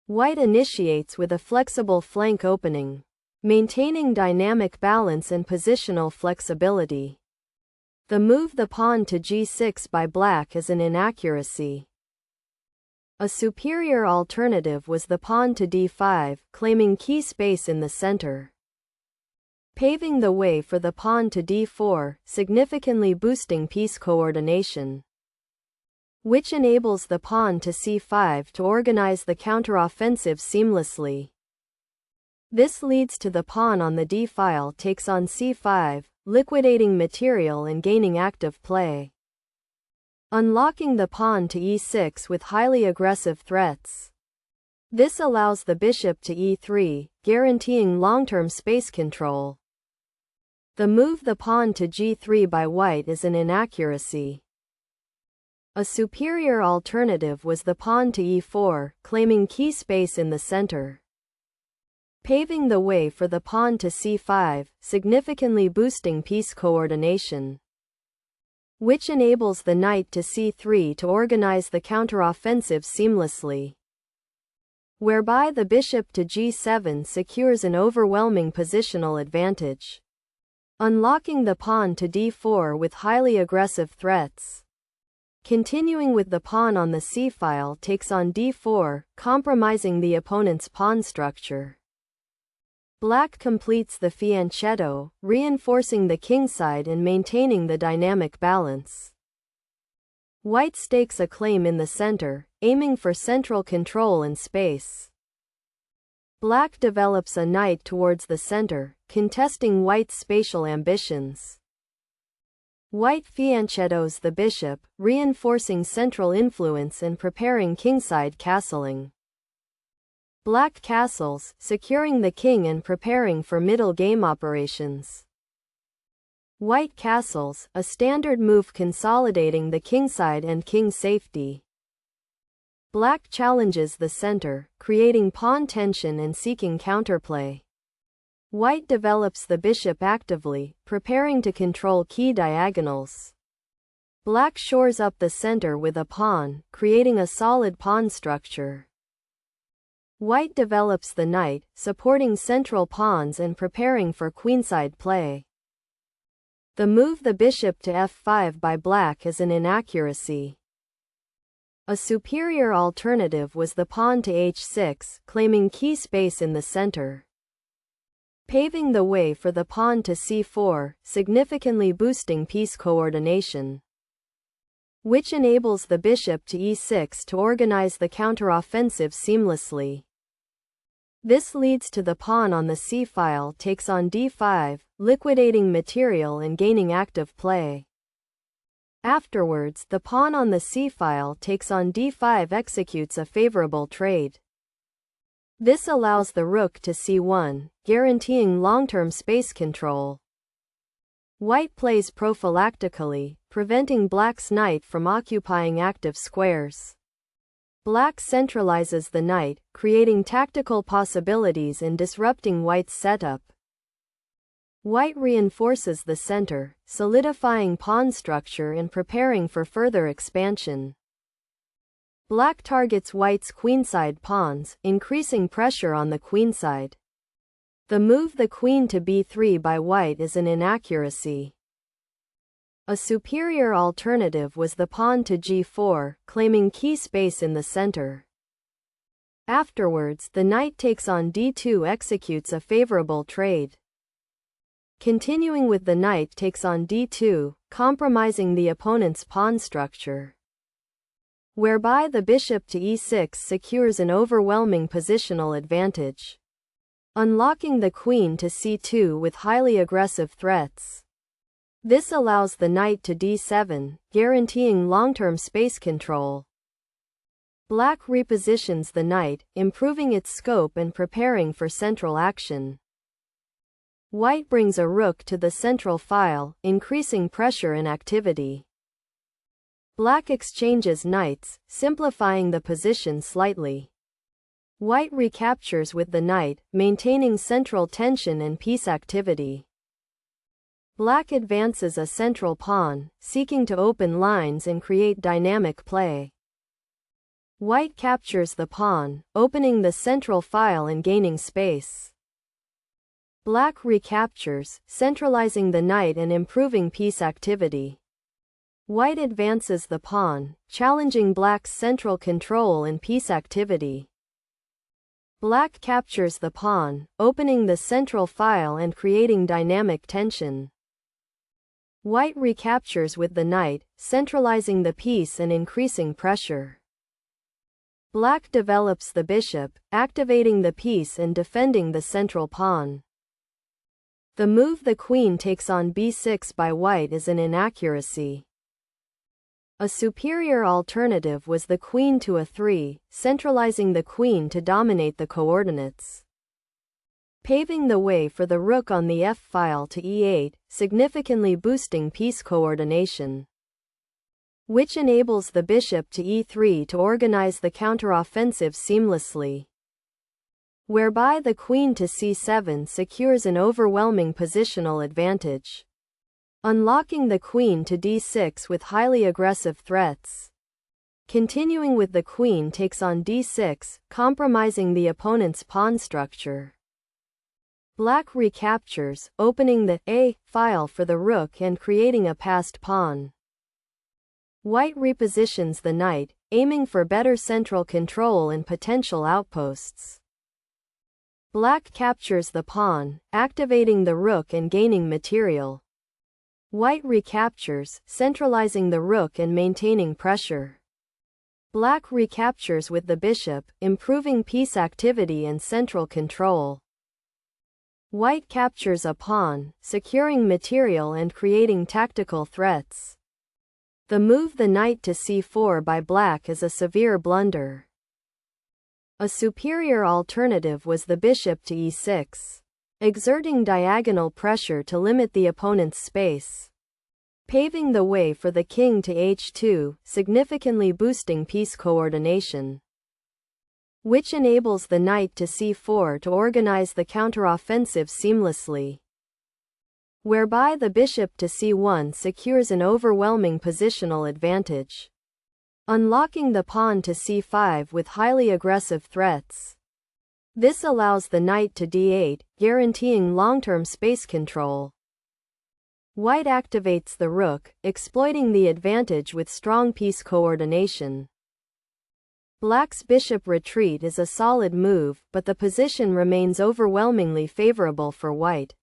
White initiates with a flexible flank opening, maintaining dynamic balance and positional flexibility. The move the pawn to g6 by black is an inaccuracy. A superior alternative was the pawn to d5, claiming key space in the center, paving the way for the pawn to d4, significantly boosting piece coordination, which enables the pawn to c5 to organize the counteroffensive seamlessly. This leads to the pawn on the d file takes on c5, liquidating material and gaining active play, unlocking the pawn to e6 with highly aggressive threats. This allows the bishop to e3, guaranteeing long-term space control. The move the pawn to g3 by white is an inaccuracy. A superior alternative was the pawn to e4, claiming key space in the center, paving the way for the pawn to c5, significantly boosting piece coordination, which enables the knight to c3 to organize the counteroffensive seamlessly, whereby the bishop to g7 secures an overwhelming positional advantage, unlocking the pawn to d4 with highly aggressive threats. Continuing with the pawn on the c-file takes on d4, compromising the opponent's pawn structure. Black completes the fianchetto, reinforcing the kingside and maintaining the dynamic balance. White stakes a claim in the center, aiming for central control and space. Black develops a knight towards the center, contesting white's spatial ambitions. White fianchettos the bishop, reinforcing central influence and preparing kingside castling. Black castles, securing the king and preparing for middle game operations. White castles, a standard move consolidating the kingside and king safety. Black challenges the center, creating pawn tension and seeking counterplay. White develops the bishop actively, preparing to control key diagonals. Black shores up the center with a pawn, creating a solid pawn structure. White develops the knight, supporting central pawns and preparing for queenside play. The move the bishop to f5 by black is an inaccuracy. A superior alternative was the pawn to h6, claiming key space in the center, paving the way for the pawn to c4, significantly boosting piece coordination, which enables the bishop to e6 to organize the counteroffensive seamlessly. This leads to the pawn on the c-file takes on d5, liquidating material and gaining active play. Afterwards, the pawn on the c-file takes on d5 executes a favorable trade. This allows the rook to c1, guaranteeing long-term space control. White plays prophylactically, preventing black's knight from occupying active squares. Black centralizes the knight, creating tactical possibilities and disrupting white's setup. White reinforces the center, solidifying pawn structure and preparing for further expansion. Black targets white's queenside pawns, increasing pressure on the queenside. The move the queen to b3 by white is an inaccuracy. A superior alternative was the pawn to g4, claiming key space in the center. Afterwards, the knight takes on d2 executes a favorable trade. Continuing with the knight takes on d2, compromising the opponent's pawn structure, whereby the bishop to e6 secures an overwhelming positional advantage, unlocking the queen to c2 with highly aggressive threats. This allows the knight to d7, guaranteeing long-term space control. Black repositions the knight, improving its scope and preparing for central action. White brings a rook to the central file, increasing pressure and activity. Black exchanges knights, simplifying the position slightly. White recaptures with the knight, maintaining central tension and piece activity. Black advances a central pawn, seeking to open lines and create dynamic play. White captures the pawn, opening the central file and gaining space. Black recaptures, centralizing the knight and improving piece activity. White advances the pawn, challenging Black's central control and piece activity. Black captures the pawn, opening the central file and creating dynamic tension. White recaptures with the knight, centralizing the piece and increasing pressure. Black develops the bishop, activating the piece and defending the central pawn. The move the queen takes on b6 by white is an inaccuracy. A superior alternative was the queen to a3, centralizing the queen to dominate the coordinates. Paving the way for the rook on the f-file to e8, significantly boosting piece coordination. Which enables the bishop to e3 to organize the counteroffensive seamlessly. Whereby the queen to c7 secures an overwhelming positional advantage. Unlocking the queen to d6 with highly aggressive threats. Continuing with the queen takes on d6, compromising the opponent's pawn structure. Black recaptures, opening the a-file for the rook and creating a passed pawn. White repositions the knight, aiming for better central control and potential outposts. Black captures the pawn, activating the rook and gaining material. White recaptures, centralizing the rook and maintaining pressure. Black recaptures with the bishop, improving piece activity and central control. White captures a pawn, securing material and creating tactical threats. The move the knight to c4 by Black is a severe blunder. A superior alternative was the bishop to e6, exerting diagonal pressure to limit the opponent's space. Paving the way for the king to h2, significantly boosting piece coordination. Which enables the knight to c4 to organize the counteroffensive seamlessly. Whereby the bishop to c1 secures an overwhelming positional advantage. Unlocking the pawn to c5 with highly aggressive threats. This allows the knight to d8, guaranteeing long-term space control. White activates the rook, exploiting the advantage with strong piece coordination. Black's bishop retreat is a solid move, but the position remains overwhelmingly favorable for white.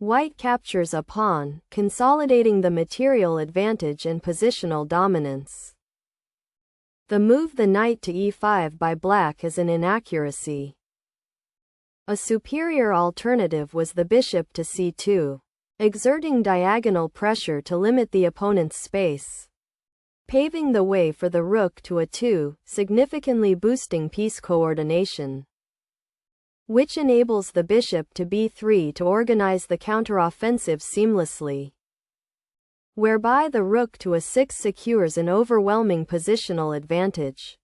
White captures a pawn, consolidating the material advantage and positional dominance. The move the knight to e5 by Black is an inaccuracy. A superior alternative was the bishop to c2, exerting diagonal pressure to limit the opponent's space. Paving the way for the rook to a2, significantly boosting piece coordination. Which enables the bishop to b3 to organize the counteroffensive seamlessly. Whereby the rook to a6 secures an overwhelming positional advantage.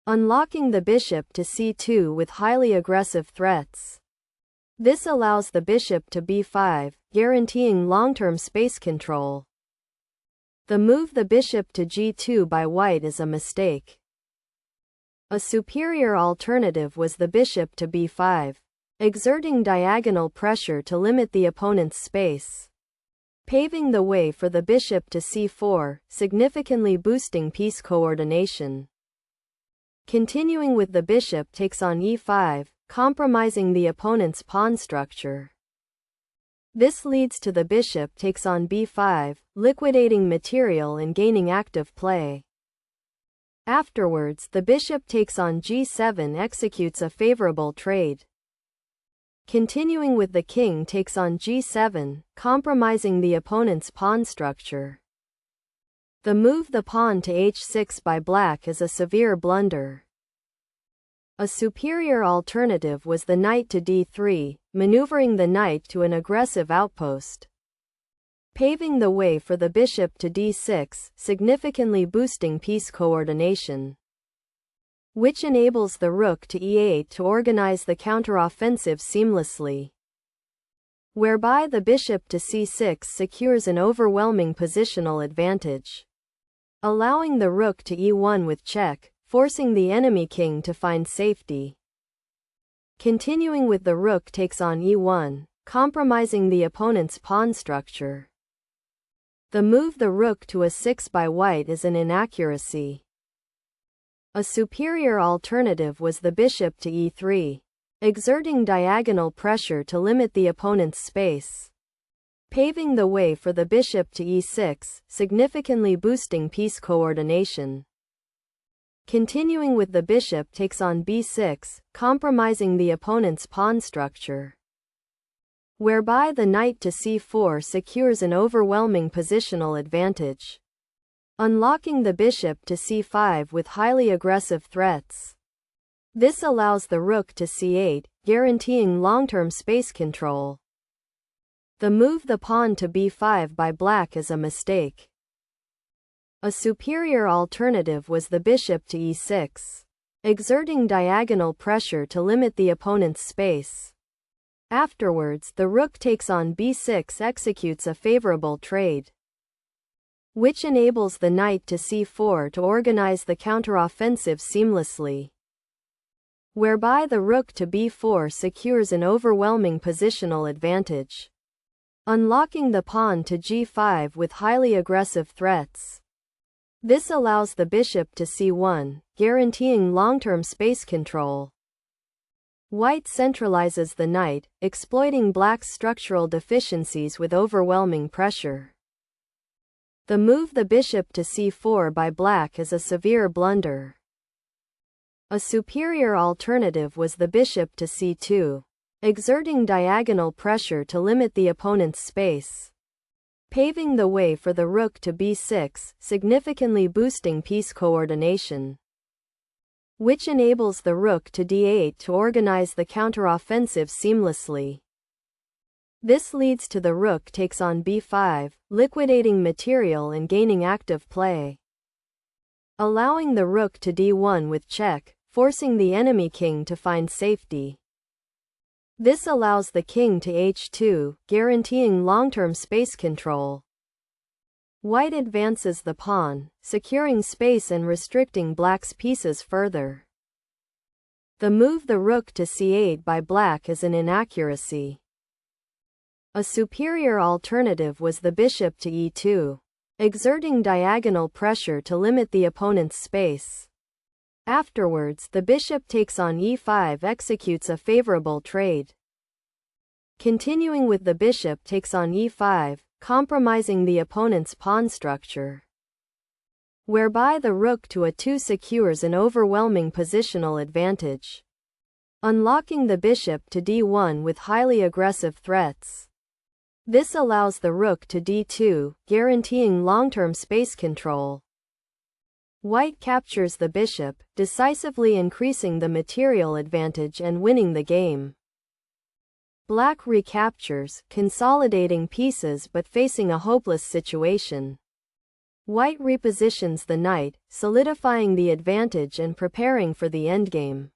Unlocking the bishop to c2 with highly aggressive threats. This allows the bishop to b5, guaranteeing long-term space control. The move the bishop to g2 by white is a mistake. A superior alternative was the bishop to b5, exerting diagonal pressure to limit the opponent's space. Paving the way for the bishop to c4, significantly boosting piece coordination. Continuing with the bishop takes on e5, compromising the opponent's pawn structure. This leads to the bishop takes on b5, liquidating material and gaining active play. Afterwards, the bishop takes on g7 executes a favorable trade. Continuing with the king takes on g7, compromising the opponent's pawn structure. The move the pawn to h6 by Black is a severe blunder. A superior alternative was the knight to d3, maneuvering the knight to an aggressive outpost. Paving the way for the bishop to d6, significantly boosting piece coordination. Which enables the rook to e8 to organize the counteroffensive seamlessly. Whereby the bishop to c6 secures an overwhelming positional advantage. allowing the rook to e1 with check, forcing the enemy king to find safety. Continuing with the rook takes on e1, compromising the opponent's pawn structure. The move the rook to a6 by white is an inaccuracy. A superior alternative was the bishop to e3, exerting diagonal pressure to limit the opponent's space, paving the way for the bishop to e6, significantly boosting piece coordination. Continuing with the bishop takes on b6, compromising the opponent's pawn structure, whereby the knight to c4 secures an overwhelming positional advantage, unlocking the bishop to c5 with highly aggressive threats. This allows the rook to c8, guaranteeing long-term space control. The move the pawn to b5 by black is a mistake. A superior alternative was the bishop to e6, exerting diagonal pressure to limit the opponent's space. Afterwards, the rook takes on b6 executes a favorable trade, which enables the knight to c4 to organize the counteroffensive seamlessly, whereby the rook to b4 secures an overwhelming positional advantage, unlocking the pawn to g5 with highly aggressive threats. This allows the bishop to c1, guaranteeing long-term space control. White centralizes the knight, exploiting black's structural deficiencies with overwhelming pressure. The move the bishop to c4 by black is a severe blunder. A superior alternative was the bishop to c2, exerting diagonal pressure to limit the opponent's space, paving the way for the rook to b6, significantly boosting piece coordination, which enables the rook to d8 to organize the counteroffensive seamlessly. This leads to the rook takes on b5, liquidating material and gaining active play, allowing the rook to d1 with check, forcing the enemy king to find safety. This allows the king to h2, guaranteeing long-term space control. White advances the pawn, securing space and restricting black's pieces further. The move the rook to c8 by black is an inaccuracy. A superior alternative was the bishop to e2, exerting diagonal pressure to limit the opponent's space. Afterwards, the bishop takes on e5 executes a favorable trade. Continuing with the bishop takes on e5, compromising the opponent's pawn structure, whereby the rook to a2 secures an overwhelming positional advantage, unlocking the bishop to d1 with highly aggressive threats. This allows the rook to d2, guaranteeing long-term space control. White captures the bishop, decisively increasing the material advantage and winning the game. Black recaptures, consolidating pieces but facing a hopeless situation. White repositions the knight, solidifying the advantage and preparing for the endgame.